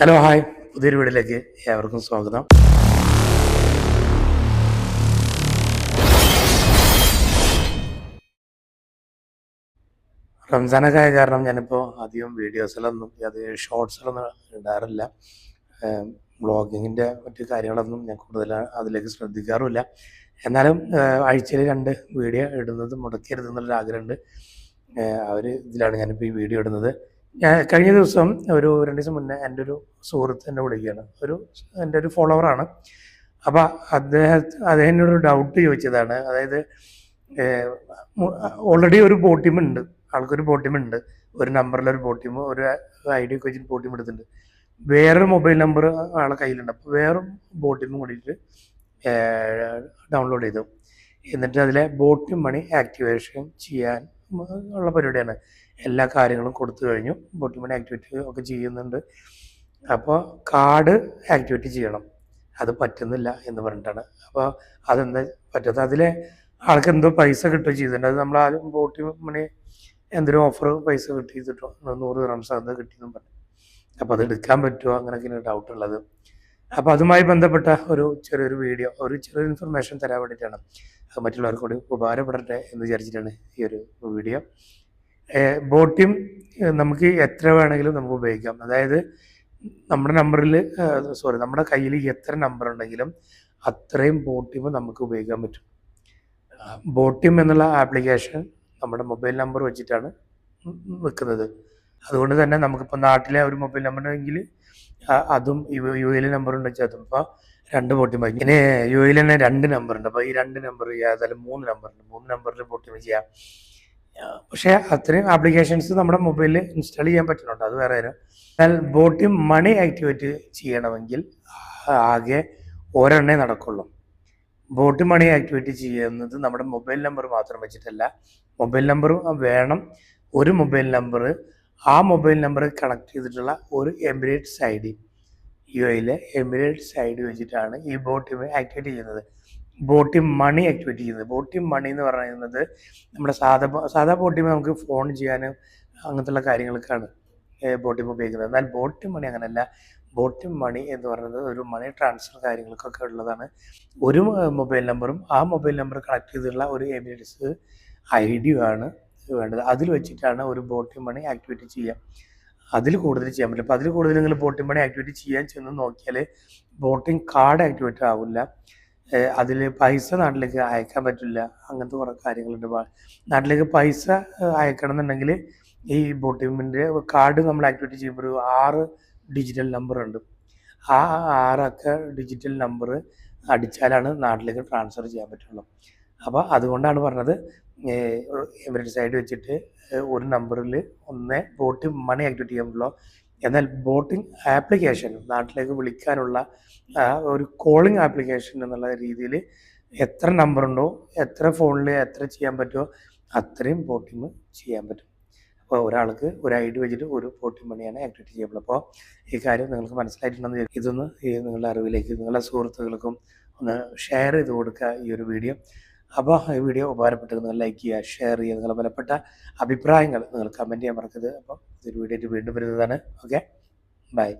Hello hi, പുതിയൊരു വീഡിയോയിലേക്ക് ഏവർക്കും സ്വാഗതം. റംസാനൊക്കെ ആയ കാരണം ഞാനിപ്പോൾ അധികം വീഡിയോസിലൊന്നും ഷോർട്സിലൊന്നും ഇടാറില്ല. വ്ളോഗിങ്ങിൻ്റെ മറ്റു കാര്യങ്ങളൊന്നും ഞാൻ കൂടുതൽ അതിലേക്ക് ശ്രദ്ധിക്കാറുമില്ല. എന്നാലും ആഴ്ചയിൽ 2 വീഡിയോ ഇടുന്നത് മുടക്കരുതെന്നുള്ളൊരു ആഗ്രഹമുണ്ട്. ഇതിലാണ് ഞാനിപ്പോൾ ഈ വീഡിയോ ഇടുന്നത്. ഞാൻ കഴിഞ്ഞ ദിവസം ഒരു 2 ദിവസം മുന്നേ എൻ്റെ ഒരു സുഹൃത്ത് എന്നെ വിളിക്കുകയാണ്. എൻ്റെ ഒരു ഫോളോവറാണ്. അപ്പോൾ അദ്ദേഹത്തിനൊരു ഡൗട്ട് ചോദിച്ചതാണ്. അതായത് ഓൾറെഡി ഒരു ബോട്ട് ടീം ഉണ്ട്, ആൾക്കൊരു ബോട്ട് ടീം ഉണ്ട്. ഒരു നമ്പറിലൊരു ബോട്ട് ടീം, ഒരു ഐ ഡി ഒക്കെ വെച്ചിട്ട് ബോട്ട് ടീം എടുത്തിട്ടുണ്ട്. വേറൊരു മൊബൈൽ നമ്പർ ആളെ കയ്യിലുണ്ട്. അപ്പോൾ വേറെ ബോട്ട് ടീമും കൂടിയിട്ട് ഡൗൺലോഡ് ചെയ്തു. എന്നിട്ട് അതിലെ ബോട്ട് മണി ആക്ടിവേഷൻ ചെയ്യാൻ ഉള്ള പരിപാടിയാണ്. എല്ലാ കാര്യങ്ങളും കൊടുത്തു കഴിഞ്ഞു. ബോട്ട് മണി ആക്ടിവേറ്റ് ഒക്കെ ചെയ്യുന്നുണ്ട്. അപ്പോൾ കാർഡ് ആക്ടിവേറ്റ് ചെയ്യണം, അത് പറ്റുന്നില്ല എന്ന് പറഞ്ഞിട്ടാണ്. അപ്പോൾ അതെന്താ പറ്റാത്തത്? അതിലെ ആൾക്ക് എന്തോ പൈസ കിട്ടുകയോ ചെയ്തിട്ടുണ്ട്. അത് നമ്മൾ ആദ്യം ബോട്ട് മണി എന്തൊരു ഓഫർ പൈസ കിട്ടിയിട്ടോ 100 റംസ് അത് കിട്ടിയെന്നും പറഞ്ഞു. അപ്പോൾ അത് എടുക്കാൻ പറ്റുമോ, അങ്ങനെയൊക്കെയാണ് ഡൗട്ട് ഉള്ളത്. അപ്പോൾ അതുമായി ബന്ധപ്പെട്ട ചെറിയൊരു വീഡിയോ, ചെറിയൊരു ഇൻഫർമേഷൻ തരാൻ വേണ്ടിയിട്ടാണ്. അത് മറ്റുള്ളവർക്ക് കൂടി ഉപകാരപ്പെടട്ടെ എന്ന് വിചാരിച്ചിട്ടാണ് ഈ ഒരു വീഡിയോ. ബോട്ടിം നമുക്ക് എത്ര വേണമെങ്കിലും നമുക്ക് ഉപയോഗിക്കാം. അതായത് നമ്മുടെ നമ്മുടെ കയ്യിൽ എത്ര നമ്പർ ഉണ്ടെങ്കിലും അത്രയും ബോട്ടിം നമുക്ക് ഉപയോഗിക്കാൻ പറ്റും. ബോട്ടിം എന്നുള്ള ആപ്ലിക്കേഷൻ നമ്മുടെ മൊബൈൽ നമ്പർ വെച്ചിട്ടാണ് നിൽക്കുന്നത്. അതുകൊണ്ട് തന്നെ നമുക്കിപ്പോൾ നാട്ടിലെ ഒരു മൊബൈൽ നമ്പർ ഉണ്ടെങ്കിൽ അതും യു എയിലെ നമ്പർ ഉണ്ടെങ്കിൽ അതും ഇപ്പോൾ 2 ബോട്ടിം മതി. ഇനി യു എയിൽ തന്നെ 2 നമ്പർ ഉണ്ട്. അപ്പോൾ ഈ 2 നമ്പർ ഏതായാലും 3 നമ്പറുണ്ട്. 3 നമ്പറിൽ ബോട്ടിം ചെയ്യാം. പക്ഷേ അത്രയും ആപ്ലിക്കേഷൻസ് നമ്മുടെ മൊബൈലിൽ ഇൻസ്റ്റാൾ ചെയ്യാൻ പറ്റുന്നുണ്ട്, അത് വേറെ കാര്യം. എന്നാൽ ബോട്ടിം മണി ആക്ടിവേറ്റ് ചെയ്യണമെങ്കിൽ ആകെ ഒരെണ്ണേ നടക്കുള്ളൂ. ബോട്ട് മണി ആക്ടിവേറ്റ് ചെയ്യുന്നത് നമ്മുടെ മൊബൈൽ നമ്പർ മാത്രം വെച്ചിട്ടല്ല. മൊബൈൽ നമ്പറും വേണം. ഒരു മൊബൈൽ നമ്പർ, ആ മൊബൈൽ നമ്പർ കണക്ട് ചെയ്തിട്ടുള്ള ഒരു എമിറേറ്റ്സ് ഐ ഡി, യു എയിലെ എമിറേറ്റ്സ് ഐ ഡി വെച്ചിട്ടാണ് ഈ ബോട്ട് ആക്ടിവേറ്റ് ചെയ്യുന്നത്. ബോട്ട് മണി ആക്ടിവേറ്റ് ചെയ്യുന്നത്. ബോട്ട് മണി എന്ന് പറയുന്നത് നമ്മുടെ സാധാ ബോട്ട് നമുക്ക് ഫോൺ ചെയ്യാനും അങ്ങനത്തെ കാര്യങ്ങൾക്കാണ് ബോട്ട് ഉപയോഗിക്കുന്നത്. എന്നാൽ ബോട്ട് മണി അങ്ങനെയല്ല. ബോട്ട് മണി എന്ന് പറയുന്നത് ഒരു മണി ട്രാൻസ്ഫർ കാര്യങ്ങൾക്കൊക്കെ ഉള്ളതാണ്. ഒരു മൊബൈൽ നമ്പറും ആ മൊബൈൽ നമ്പർ കണക്ട് ചെയ്തിട്ടുള്ള ഒരു എമിറേറ്റ്സ് ഐ ഡിയുമാണ് വേണ്ടത്. അതിൽ വെച്ചിട്ടാണ് ഒരു ബോട്ട് മണി ആക്ടിവേറ്റ് ചെയ്യുക. അതിൽ കൂടുതൽ ചെയ്യാൻ പറ്റില്ല. അപ്പോൾ അതിൽ കൂടുതൽ നിങ്ങൾ ബോട്ട് മണി ആക്ടിവേറ്റ് ചെയ്യാൻ ചെന്ന് നോക്കിയാൽ ബോട്ടിംഗ് കാർഡ് ആക്ടിവേറ്റ് ആവില്ല. അതിൽ പൈസ നാട്ടിലേക്ക് അയക്കാൻ പറ്റില്ല. അങ്ങനത്തെ കുറേ കാര്യങ്ങളുണ്ട്. നാട്ടിലേക്ക് പൈസ അയക്കണം എന്നുണ്ടെങ്കിൽ ഈ ബോട്ടിമിൻ്റെ കാർഡ് നമ്മൾ ആക്ടിവേറ്റ് ചെയ്യുമ്പോൾ ഒരു 6 ഡിജിറ്റൽ നമ്പറുണ്ട്. ആ 6 ഡിജിറ്റൽ നമ്പർ അടിച്ചാലാണ് നാട്ടിലേക്ക് ട്രാൻസ്ഫർ ചെയ്യാൻ പറ്റുള്ളൂ. അപ്പോൾ അതുകൊണ്ടാണ് പറഞ്ഞത് എമിറേറ്റ്സ് ഐ ഡി വെച്ചിട്ട് ഒരു നമ്പറിൽ ബോട്ട് മണി ആക്ടിവേറ്റ് ചെയ്യാൻ പറ്റുള്ളൂ. എന്നാൽ ബോട്ടിംഗ് ആപ്ലിക്കേഷൻ നാട്ടിലേക്ക് വിളിക്കാനുള്ള ഒരു കോളിംഗ് ആപ്ലിക്കേഷൻ എന്നുള്ള രീതിയിൽ എത്ര നമ്പറുണ്ടോ, എത്ര ഫോണിൽ എത്ര ചെയ്യാൻ പറ്റുമോ അത്രയും ബോട്ടിംഗ് ചെയ്യാൻ പറ്റും. അപ്പോൾ ഒരാൾക്ക് ഒരു ഐ ഡി വെച്ചിട്ട് ഒരു ബോട്ടിംഗ് മണിയാണ് ആക്ടിവേറ്റ് ചെയ്യപ്പെടുന്നത്. അപ്പോൾ ഈ കാര്യം നിങ്ങൾക്ക് മനസ്സിലായിട്ടുണ്ടെന്ന് ഇതൊന്ന് നിങ്ങളുടെ അറിവിലേക്ക് നിങ്ങളുടെ സുഹൃത്തുക്കൾക്കും ഒന്ന് ഷെയർ ചെയ്ത് കൊടുക്കുക ഈ ഒരു വീഡിയോ. അപ്പോൾ ഈ വീഡിയോ ഉപകാരപ്പെട്ടത് നിങ്ങൾ ലൈക്ക് ചെയ്യുക, ഷെയർ ചെയ്യുക. നിങ്ങളുടെ വിലപ്പെട്ട അഭിപ്രായങ്ങൾ നിങ്ങൾ കമൻറ്റ് ചെയ്യാൻ മറക്കരുത്. അപ്പോൾ ഇതൊരു വീഡിയോ വീണ്ടും വരുന്നതാണ്. Okay, by.